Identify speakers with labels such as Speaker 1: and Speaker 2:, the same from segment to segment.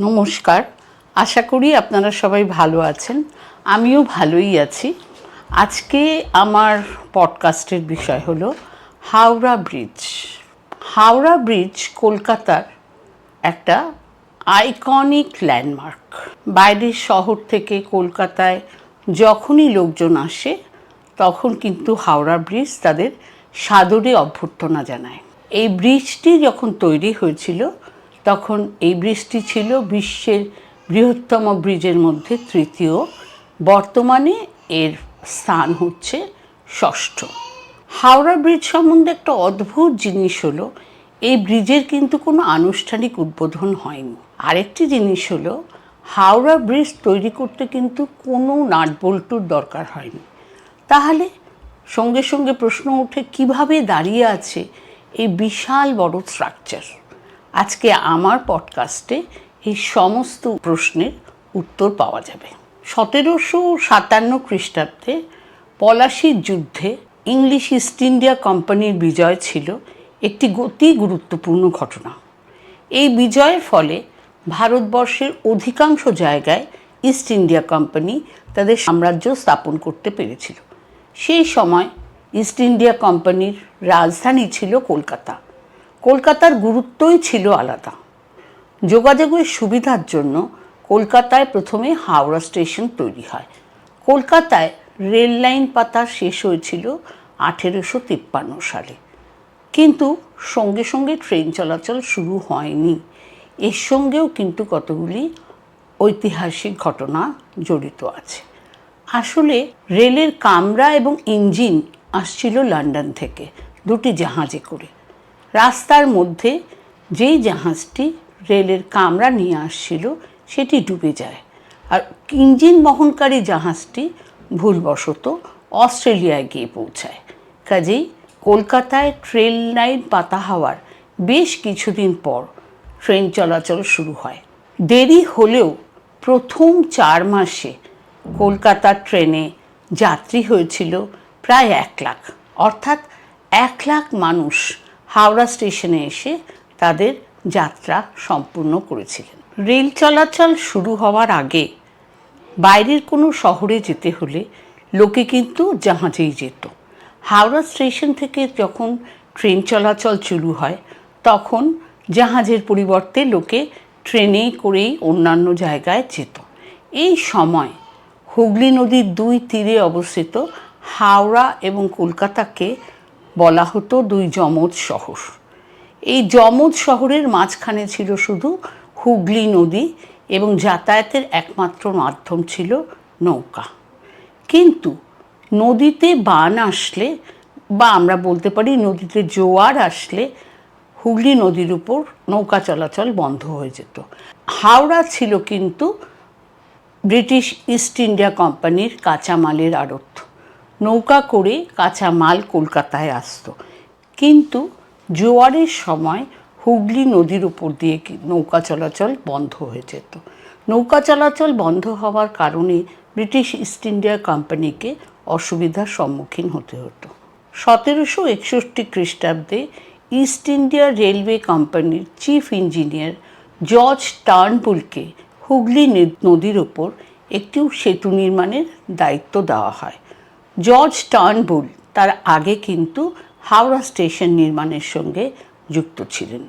Speaker 1: নমস্কার, আশা করি আপনারা সবাই ভালো আছেন। আমিও ভালোই আছি। আজকে আমার পডকাস্টের বিষয় হলো হাওড়া ব্রিজ। হাওড়া ব্রিজ কলকাতার একটা আইকনিক ল্যান্ডমার্ক। বাইরের শহর থেকে কলকাতায় যখনই লোকজন আসে তখন কিন্তু হাওড়া ব্রিজ তাদের সাদরে অভ্যর্থনা জানায়। এই ব্রিজটি যখন তৈরি হয়েছিল তখন এই ব্রিজটি ছিল বিশ্বের বৃহত্তম ব্রিজের মধ্যে তৃতীয়। বর্তমানে এর স্থান হচ্ছে ষষ্ঠ। হাওড়া ব্রিজ সম্বন্ধে একটা অদ্ভুত জিনিস হলো এই ব্রিজের কিন্তু কোনো আনুষ্ঠানিক উদ্বোধন হয়নি। আরেকটি জিনিস হলো হাওড়া ব্রিজ তৈরি করতে কিন্তু কোনো নাটবল্টুর দরকার হয়নি। তাহলে সঙ্গে সঙ্গে প্রশ্ন ওঠে কিভাবে দাঁড়িয়ে আছে এই বিশাল বড় স্ট্রাকচার। আজকে আমার পডকাস্টে এই সমস্ত প্রশ্নের উত্তর পাওয়া যাবে। 1757 খ্রিস্টাব্দে পলাশির যুদ্ধে ইংলিশ ইস্ট ইন্ডিয়া কোম্পানির বিজয় ছিল একটি অতি গুরুত্বপূর্ণ ঘটনা। এই বিজয়ের ফলে ভারতবর্ষের অধিকাংশ জায়গায় ইস্ট ইন্ডিয়া কোম্পানি তাদের সাম্রাজ্য স্থাপন করতে পেরেছিল। সেই সময় ইস্ট ইন্ডিয়া কোম্পানির রাজধানী ছিল কলকাতা। কলকাতার গুরুত্বই ছিল আলাদা। যোগাযোগের সুবিধার জন্য কলকাতায় প্রথমে হাওড়া স্টেশন তৈরি হয়। কলকাতায় রেল লাইন পাতা শেষ হয়েছিল 1853 সালে, কিন্তু সঙ্গে সঙ্গে ট্রেন চলাচল শুরু হয়নি। এর সঙ্গেও কিন্তু কতগুলি ঐতিহাসিক ঘটনা জড়িত আছে। আসলে রেলের কামরা এবং ইঞ্জিন আসছিল লন্ডন থেকে দুটি জাহাজে করে। রাস্তার মধ্যে যেই জাহাজটি রেলের কামরা নিয়ে আসছিল সেটি ডুবে যায়, আর ইঞ্জিন বহনকারী জাহাজটি ভুলবশত অস্ট্রেলিয়ায় গিয়ে পৌঁছায়। কাজেই কলকাতায় ট্রেন লাইন পাতা হওয়ার বেশ কিছুদিন পর ট্রেন চলাচল শুরু হয়। দেরি হলেও প্রথম 4 মাসে কলকাতার ট্রেনে যাত্রী হয়েছিল প্রায় 1 লাখ, অর্থাৎ 1 লাখ মানুষ হাওড়া স্টেশনে এসে তাদের যাত্রা সম্পূর্ণ করেছিলেন। রেল চলাচল শুরু হওয়ার আগে বাইরের কোনো শহরে যেতে হলে লোকে কিন্তু জাহাজেই যেত। হাওড়া স্টেশন থেকে যখন ট্রেন চলাচল শুরু হয় তখন জাহাজের পরিবর্তে লোকে ট্রেনে করেই অন্যান্য জায়গায় যেত। এই সময় হুগলি নদীর 2 তীরে অবস্থিত হাওড়া এবং কলকাতাকে বলা হতো 2 যমজ শহর। এই যমজ শহরের মাঝখানে ছিল শুধু হুগলি নদী এবং যাতায়াতের একমাত্র মাধ্যম ছিল নৌকা। কিন্তু নদীতে বান আসলে, বা আমরা বলতে পারি নদীতে জোয়ার আসলে, হুগলি নদীর উপর নৌকা চলাচল বন্ধ হয়ে যেত। হাওড়া ছিল কিন্তু ব্রিটিশ ইস্ট ইন্ডিয়া কোম্পানির কাঁচামালের আড়ত। নৌকা করে কাঁচামাল কলকাতায় আসতো, কিন্তু জোয়ারের সময় হুগলি নদীর উপর দিয়ে নৌকা চলাচল বন্ধ হয়ে যেত। নৌকা চলাচল বন্ধ হওয়ার কারণে ব্রিটিশ ইস্ট ইন্ডিয়া কোম্পানিকে অসুবিধার সম্মুখীন হতে হতো। 1761 খ্রিস্টাব্দে ইস্ট ইন্ডিয়া রেলওয়ে কোম্পানির চিফ ইঞ্জিনিয়ার জর্জ টার্নবুলকে হুগলি নদীর ওপর একটি সেতু নির্মাণের দায়িত্ব দেওয়া হয়। জর্জ টার্নবুল তার আগে কিন্তু হাওড়া স্টেশন নির্মাণের সঙ্গে যুক্ত ছিলেন।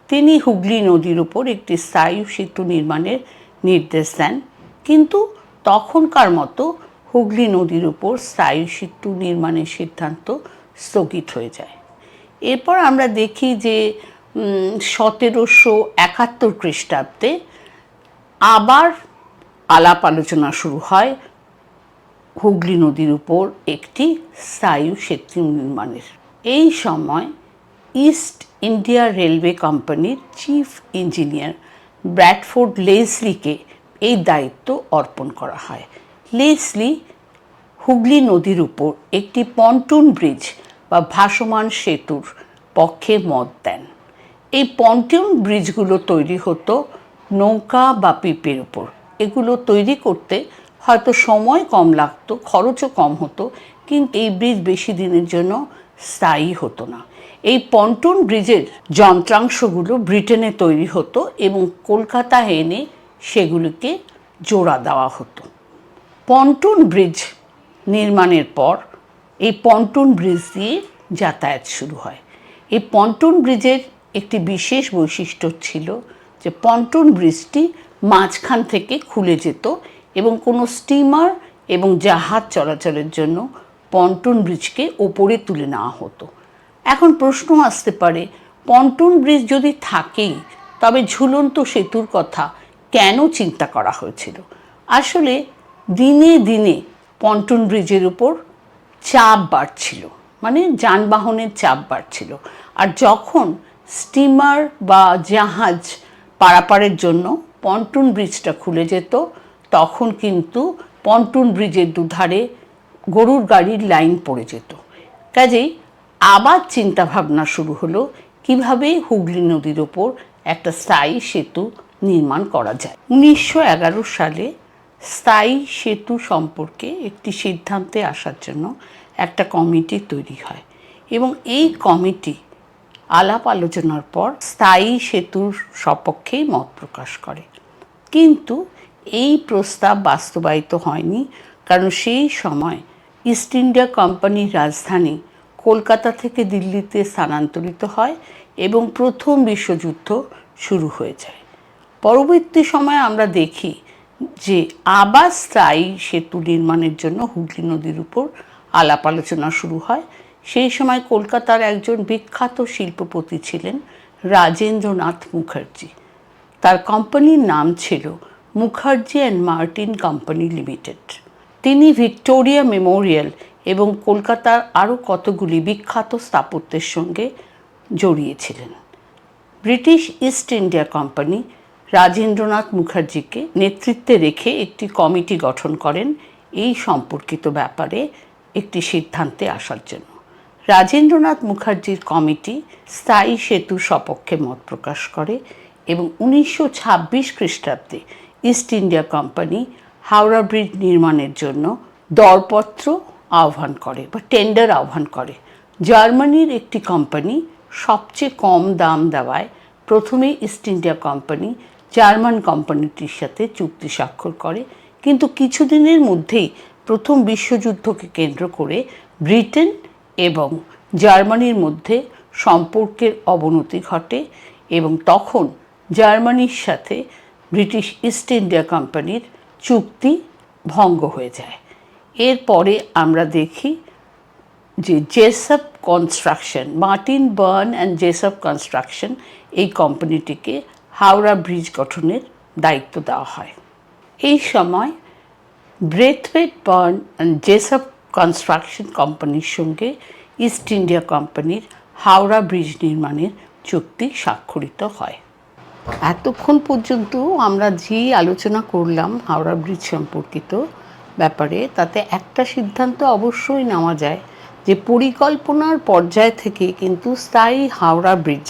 Speaker 1: তিনি হুগলি নদীর ওপর একটি স্থায়ী সেতু নির্মাণের নির্দেশ দেন, কিন্তু তখনকার মতো হুগলি নদীর উপর স্থায়ী সেতু নির্মাণের সিদ্ধান্ত স্থগিত হয়ে যায়। এরপর আমরা দেখি যে 1771 খ্রিস্টাব্দে আবার আলাপ আলোচনা শুরু হয় হুগলি নদীর উপর একটি স্থায়ী সেতু নির্মাণের। এই সময় ইস্ট ইন্ডিয়া রেলওয়ে কোম্পানির চিফ ইঞ্জিনিয়ার ব্র্যাডফোর্ড লেসলিকে এই দায়িত্ব অর্পণ করা হয়। লেসলি হুগলি নদীর উপর একটি পন্টুন ব্রিজ বা ভাসমান সেতুর পক্ষে মত দেন। এই পন্টুন ব্রিজগুলো তৈরি হতো নৌকা বা পিপের উপর। এগুলো তৈরি করতে হয়তো সময় কম লাগতো, খরচও কম হতো, কিন্তু এই ব্রিজ বেশি দিনের জন্য স্থায়ী হতো না। এই পন্টুন ব্রিজের যন্ত্রাংশগুলো ব্রিটেনে তৈরি হতো এবং কলকাতা এনে সেগুলিকে জোড়া দেওয়া হতো। পন্টুন ব্রিজ নির্মাণের পর এই পন্টুন ব্রিজ দিয়ে যাতায়াত শুরু হয়। এই পন্টুন ব্রিজের একটি বিশেষ বৈশিষ্ট্য ছিল যে পন্টুন ব্রিজটি মাঝখান থেকে খুলে যেত এবং কোনো স্টিমার এবং জাহাজ চলাচলের জন্য পন্টুন ব্রিজকে ওপরে তুলে নেওয়া হতো। এখন প্রশ্ন আসতে পারে, পন্টুন ব্রিজ যদি থাকেই তবে ঝুলন্ত সেতুর কথা কেন চিন্তা করা হয়েছিল? আসলে দিনে দিনে পন্টুন ব্রিজের উপর চাপ বাড়ছিল, মানে যানবাহনের চাপ বাড়ছিল। আর যখন স্টিমার বা জাহাজ পারাপারের জন্য পন্টুন ব্রিজটা খুলে যেত, তখন কিন্তু পন্টুন ব্রিজের দুধারে গরুর গাড়ির লাইন পড়ে যেত। কাজেই আবার চিন্তাভাবনা শুরু হলো কিভাবে হুগলি নদীর ওপর একটা স্থায়ী সেতু নির্মাণ করা যায়। 1911 সালে স্থায়ী সেতু সম্পর্কে একটি সিদ্ধান্তে আসার জন্য একটা কমিটি তৈরি হয় এবং এই কমিটি আলাপ আলোচনার পর স্থায়ী সেতুর সপক্ষেই মত প্রকাশ করে। কিন্তু এই প্রস্তাব বাস্তবায়িত হয়নি, কারণ সেই সময় ইস্ট ইন্ডিয়া কোম্পানির রাজধানী কলকাতা থেকে দিল্লিতে স্থানান্তরিত হয় এবং প্রথম বিশ্বযুদ্ধ শুরু হয়ে যায়। পরবর্তী সময়ে আমরা দেখি যে আবার স্থায়ী সেতু নির্মাণের জন্য হুগলি নদীর উপর আলাপ আলোচনা শুরু হয়। সেই সময় কলকাতার একজন বিখ্যাত শিল্পপতি ছিলেন রাজেন্দ্রনাথ মুখার্জি। তার কোম্পানির নাম ছিল Mukherjee and Martin company limited. তিনি ভিক্টোরিয়া মেমোরিয়াল এবং কলকাতার আরও কতগুলি বিখ্যাত স্থাপত্যের সঙ্গে জড়িয়েছিলেন। British East India company Rajendranath মুখার্জিকে নেতৃত্বে রেখে একটি কমিটি গঠন করেন এই সম্পর্কিত ব্যাপারে একটি সিদ্ধান্তে আসার জন্য। রাজেন্দ্রনাথ মুখার্জির কমিটি স্থায়ী সেতুর সপক্ষে মত প্রকাশ করে এবং 1926 খ্রিস্টাব্দে east India company Howrah bridge নির্মাণের জন্য দরপত্র আহ্বান করে বা টেন্ডার আহ্বান করে। জার্মানির একটি কোম্পানি সবচেয়ে কম দাম দেওয়ায় প্রথমে ইস্ট ইন্ডিয়া কোম্পানি জার্মান কোম্পানিটির সাথে চুক্তি স্বাক্ষর করে, কিন্তু কিছুদিনের মধ্যেই প্রথম বিশ্বযুদ্ধকে কেন্দ্র করে ব্রিটেন এবং জার্মানির মধ্যে সম্পর্কের অবনতি ঘটে এবং তখন জার্মানির সাথে ব্রিটিশ ইস্ট ইন্ডিয়া কোম্পানির চুক্তি ভঙ্গ হয়ে যায়। এরপরে আমরা দেখি যে Jessop construction, Martin burn and Jessop construction, এই কোম্পানিটিকে হাওড়া ব্রিজ গঠনের দায়িত্ব দেওয়া হয়। এই সময় Brathwaite burn and Jessop construction কোম্পানির সঙ্গে ইস্ট ইন্ডিয়া কোম্পানির হাওড়া ব্রিজ নির্মাণের চুক্তি স্বাক্ষরিত হয়। এতক্ষণ পর্যন্ত আমরা যে আলোচনা করলাম হাওড়া ব্রিজ সম্পর্কিত ব্যাপারে, তাতে একটা সিদ্ধান্ত অবশ্যই নেওয়া যায় যে পরিকল্পনার পর্যায় থেকে কিন্তু স্থায়ী হাওড়া ব্রিজ,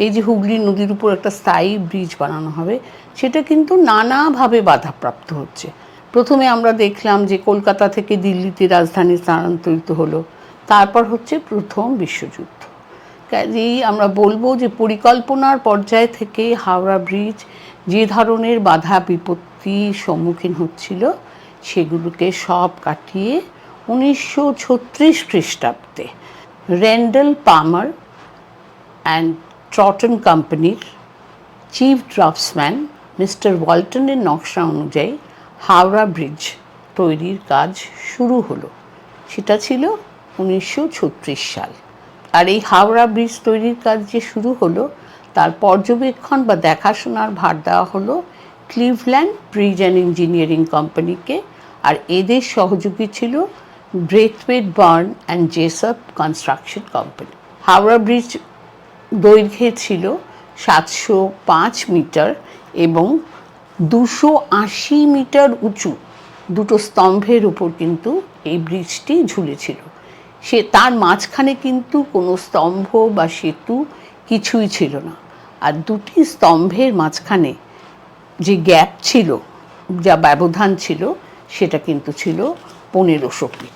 Speaker 1: এই যে হুগলি নদীর উপর একটা স্থায়ী ব্রিজ বানানো হবে, সেটা কিন্তু নানাভাবে বাধাপ্রাপ্ত হচ্ছে। প্রথমে আমরা দেখলাম যে কলকাতা থেকে দিল্লিতে রাজধানী স্থানান্তরিত হলো, তারপর হচ্ছে প্রথম বিশ্বযুদ্ধ। কাজেই আমরা বলবো যে পরিকল্পনার পর্যায় থেকে হাওড়া ব্রিজ যে ধরনের বাধা বিপত্তির সম্মুখীন হচ্ছিল, সেগুলোকে সব কাটিয়ে 1936 খ্রিস্টাব্দে রেন্ডেল পামার অ্যান্ড ট্রটন কোম্পানির চিফ ড্রাফটসম্যান মিস্টার ওয়ালটনের নকশা অনুযায়ী হাওড়া ব্রিজ তৈরির কাজ শুরু হলো। সেটা ছিল 1936 সাল। আর এই হাওড়া ব্রিজ তৈরির কাজ যে শুরু হলো, তার পর্যবেক্ষণ বা দেখাশোনার ভার দেওয়া হলো ক্লিভল্যান্ড ব্রিজ অ্যান্ড ইঞ্জিনিয়ারিং কোম্পানিকে, আর এদের সহযোগী ছিল Brathwaite burn and Jessop construction company. Howrah bridge দৈর্ঘ্যে ছিল 705 মিটার এবং 280 মিটার উঁচু দুটো স্তম্ভের উপর কিন্তু এই ব্রিজটি ঝুলেছিল। তার মাঝখানে কিন্তু কোনো স্তম্ভ বা সেতু কিছুই ছিল না। আর দুটি স্তম্ভের মাঝখানে যে গ্যাপ ছিল, যা ব্যবধান ছিল, সেটা কিন্তু ছিল 1500 ফিট।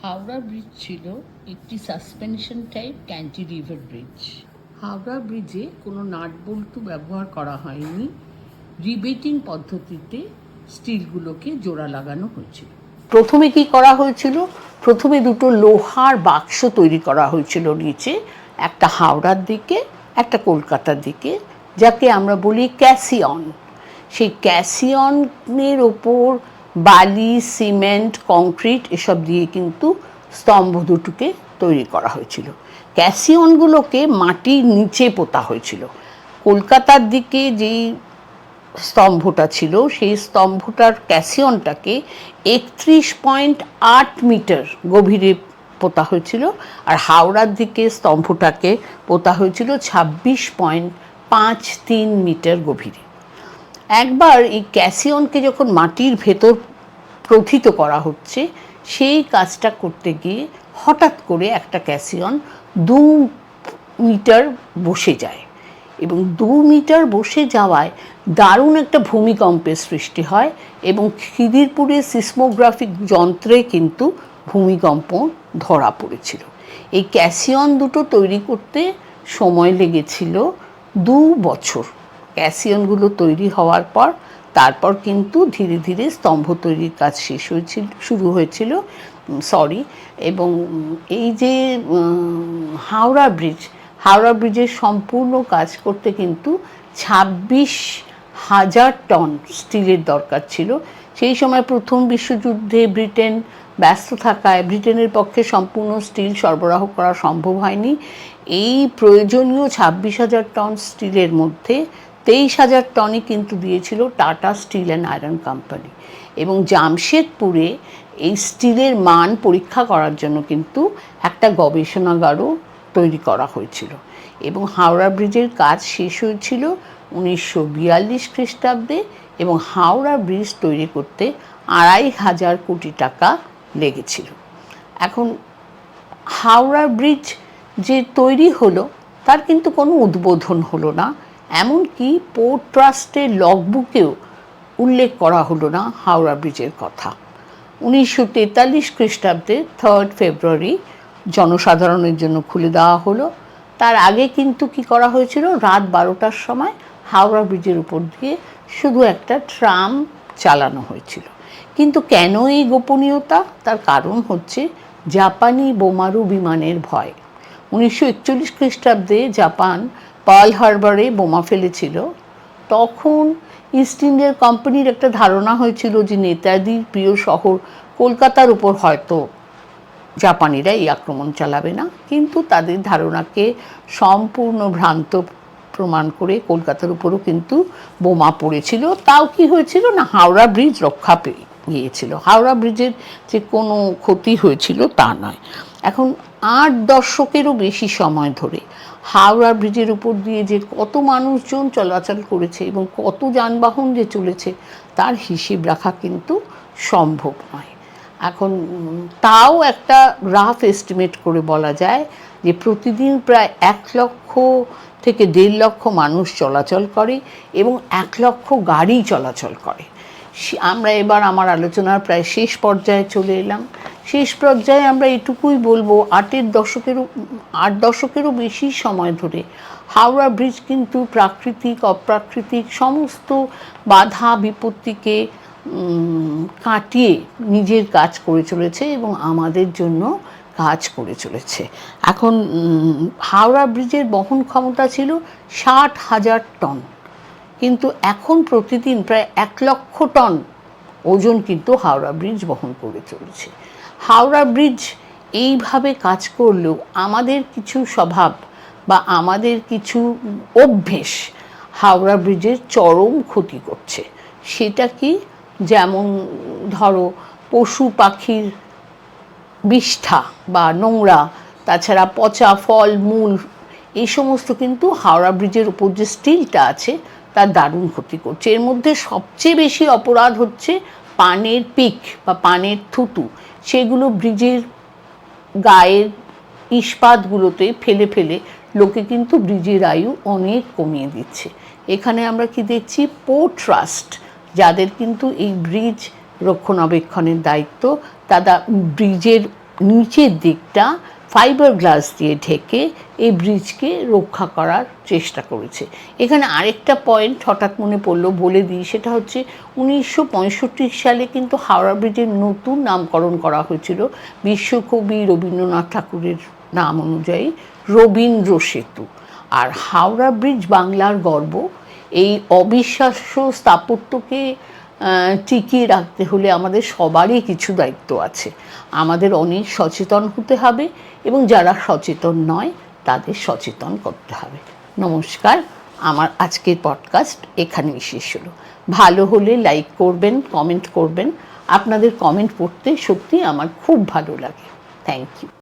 Speaker 1: হাওড়া হাওড়া ব্রিজ ছিল একটি suspension type cantilever bridge. Howrah ব্রিজে কোনো নাট বল্টু ব্যবহার করা হয়নি, রিবেটিং পদ্ধতিতে স্টিলগুলোকে জোড়া লাগানো হয়েছিল। প্রথমে কি করা হয়েছিল? প্রথমে দুটো লোহার বাক্স তৈরি করা হয়েছিল নিচে, একটা হাওড়ার দিকে একটা কলকাতার দিকে, যাকে আমরা বলি ক্যাসিয়ন। সেই ক্যাসিয়নের ওপর বালি, সিমেন্ট, কংক্রিট এসব দিয়ে কিন্তু স্তম্ভ দুটোকে তৈরি করা হয়েছিল। ক্যাসিয়নগুলোকে মাটির নিচে পোতা হয়েছিল। কলকাতার দিকে যেই স্তম্ভটা ছিল সেই স্তম্ভটার ক্যাসিয়নটাকে 31.8 মিটার গভীরে পোতা হয়েছিল, আর হাওড়ার দিকে স্তম্ভটাকে পোতা হয়েছিল 26.53 মিটার গভীরে। একবার এই ক্যাসিয়নকে যখন মাটির ভেতর প্রথিত করা হচ্ছে, সেই কাজটা করতে গিয়ে হঠাৎ করে একটা ক্যাসিয়ন 2 মিটার বসে যায়, এবং 2 মিটার বসে যাওয়ায় দারুণ একটা ভূমিকম্পের সৃষ্টি হয়, এবং খিদিরপুরের সিসমোগ্রাফিক যন্ত্রে কিন্তু ভূমিকম্প ধরা পড়েছিল। এই ক্যাসিয়ন দুটো তৈরি করতে সময় লেগেছিল 2 বছর। ক্যাসিয়নগুলো তৈরি হওয়ার পর তারপর কিন্তু ধীরে ধীরে স্তম্ভ তৈরির কাজ শুরু হয়েছিল। এবং এই যে হাওড়া ব্রিজের সম্পূর্ণ কাজ করতে কিন্তু 26,000 টন স্টিলের দরকার ছিল। সেই সময় প্রথম বিশ্বযুদ্ধে ব্রিটেন ব্যস্ত থাকায় ব্রিটেনের পক্ষে সম্পূর্ণ স্টিল সরবরাহ করা সম্ভব হয়নি। এই প্রয়োজনীয় 26,000 টন স্টিলের মধ্যে 23,000 টনই কিন্তু দিয়েছিল tata steel and iron company, এবং জামশেদপুরে এই স্টিলের মান পরীক্ষা করার জন্য কিন্তু একটা গবেষণাগারও তৈরি করা হয়েছিল। এবং হাওড়া ব্রিজের কাজ শেষ হয়েছিল 1942 খ্রিস্টাব্দে, এবং হাওড়া ব্রিজ তৈরি করতে 2,500 কোটি টাকা লেগেছিল। এখন হাওড়া ব্রিজ যে তৈরি হলো তার কিন্তু কোনো উদ্বোধন হলো না, এমনকি পোর্ট ট্রাস্টের লগবুকেও উল্লেখ করা হলো না হাওড়া ব্রিজের কথা। 1943 খ্রিস্টাব্দে 3 ফেব্রুয়ারি জনসাধারণের জন্য খুলে দেওয়া হলো। তার আগে কিন্তু কি করা হয়েছিল, রাত 12টার সময় হাওড়া ব্রিজের উপর দিয়ে শুধু একটা ট্রাম চালানো হয়েছিল। কিন্তু কেন এই গোপনীয়তা? তার কারণ হচ্ছে জাপানি বোমারু বিমানের ভয়। 1941 খ্রিস্টাব্দে জাপান পার্ল হারবারে বোমা ফেলেছিল। তখন ইস্ট ইন্ডিয়া কোম্পানির একটা ধারণা হয়েছিল যে নেতাজির প্রিয় শহর কলকাতার উপর হয়তো জাপানিরা এই আক্রমণ চালাবে না, কিন্তু তাদের ধারণাকে সম্পূর্ণ ভ্রান্ত প্রমাণ করে কলকাতার উপরও কিন্তু বোমা পড়েছিল। তাও কি হয়েছিল না, হাওড়া ব্রিজ রক্ষা পেয়ে গিয়েছিল। হাওড়া ব্রিজের যে কোনো ক্ষতি হয়েছিল তা নয়। এখন 8 দশকেরও বেশি সময় ধরে হাওড়া ব্রিজের উপর দিয়ে যে কত মানুষজন চলাচল করেছে এবং কত যানবাহন যে চলেছে তার হিসেব রাখা কিন্তু সম্ভব নয়। এখন তাও একটা রাফ এস্টিমেট করে বলা যায় যে প্রতিদিন প্রায় 1 লক্ষ থেকে 1.5 লক্ষ মানুষ চলাচল করে এবং 1 লক্ষ গাড়ি চলাচল করে। আমরা এবার আমার আলোচনার প্রায় শেষ পর্যায়ে চলে এলাম। শেষ পর্যায়ে আমরা এটুকুই বলবো, 8 দশকেরও বেশি সময় ধরে হাওড়া ব্রিজ কিন্তু প্রাকৃতিক অপ্রাকৃতিক সমস্ত বাধা বিপত্তিকে কাটিয়ে নিজের কাজ করে চলেছে এবং আমাদের জন্য কাজ করে চলেছে। এখন হাওড়া ব্রিজের বহন ক্ষমতা ছিল 60,000 টন, কিন্তু এখন প্রতিদিন প্রায় 1 লক্ষ টন ওজন কিন্তু হাওড়া ব্রিজ বহন করে চলেছে। হাওড়া ব্রিজ এইভাবে কাজ করলেও আমাদের কিছু স্বভাব বা আমাদের কিছু অভ্যেস হাওড়া ব্রিজের চরম ক্ষতি করছে। সেটা কি? যেমন ধরো পশু পাখির বিষ্ঠা বা নোংরা, তাছাড়া পচা ফল মূল, এই সমস্ত কিন্তু হাওড়া ব্রিজের উপর যে স্টিলটা আছে তার দারুণ ক্ষতি করছে। এর মধ্যে সবচেয়ে বেশি অপরাধ হচ্ছে পানের পিক বা পানের থুতু, সেগুলো ব্রিজের গায়ের ইস্পাতগুলোতে ফেলে ফেলে লোকে কিন্তু ব্রিজের আয়ু অনেক কমিয়ে দিচ্ছে। এখানে আমরা কি দেখছি, পোর্ট ট্রাস্ট যাদের কিন্তু এই ব্রিজ রক্ষণাবেক্ষণের দায়িত্ব, তারা ব্রিজের নিচের দিকটা ফাইবার গ্লাস দিয়ে ঢেকে এই ব্রিজকে রক্ষা করার চেষ্টা করেছে। এখানে আরেকটা পয়েন্ট হঠাৎ মনে পড়লো, বলে দিই, সেটা হচ্ছে 1965 সালে কিন্তু হাওড়া ব্রিজের নতুন নামকরণ করা হয়েছিল বিশ্বকবি রবীন্দ্রনাথ ঠাকুরের নাম অনুযায়ী রবীন্দ্র সেতু। আর হাওড়া ব্রিজ বাংলার গর্ব। এই অবিশ্বাস্য স্থাপত্যকে টিকিয়ে রাখতে হলে আমাদের সবারই কিছু দায়িত্ব আছে। আমাদের অনেক সচেতন হতে হবে এবং যারা সচেতন নয় তাদের সচেতন করতে হবে। নমস্কার, আমার আজকের পডকাস্ট এখানেই শেষ হলো। ভালো হলে লাইক করবেন, কমেন্ট করবেন। আপনাদের কমেন্ট পড়তে সত্যি আমার খুব ভালো লাগে। Thank you.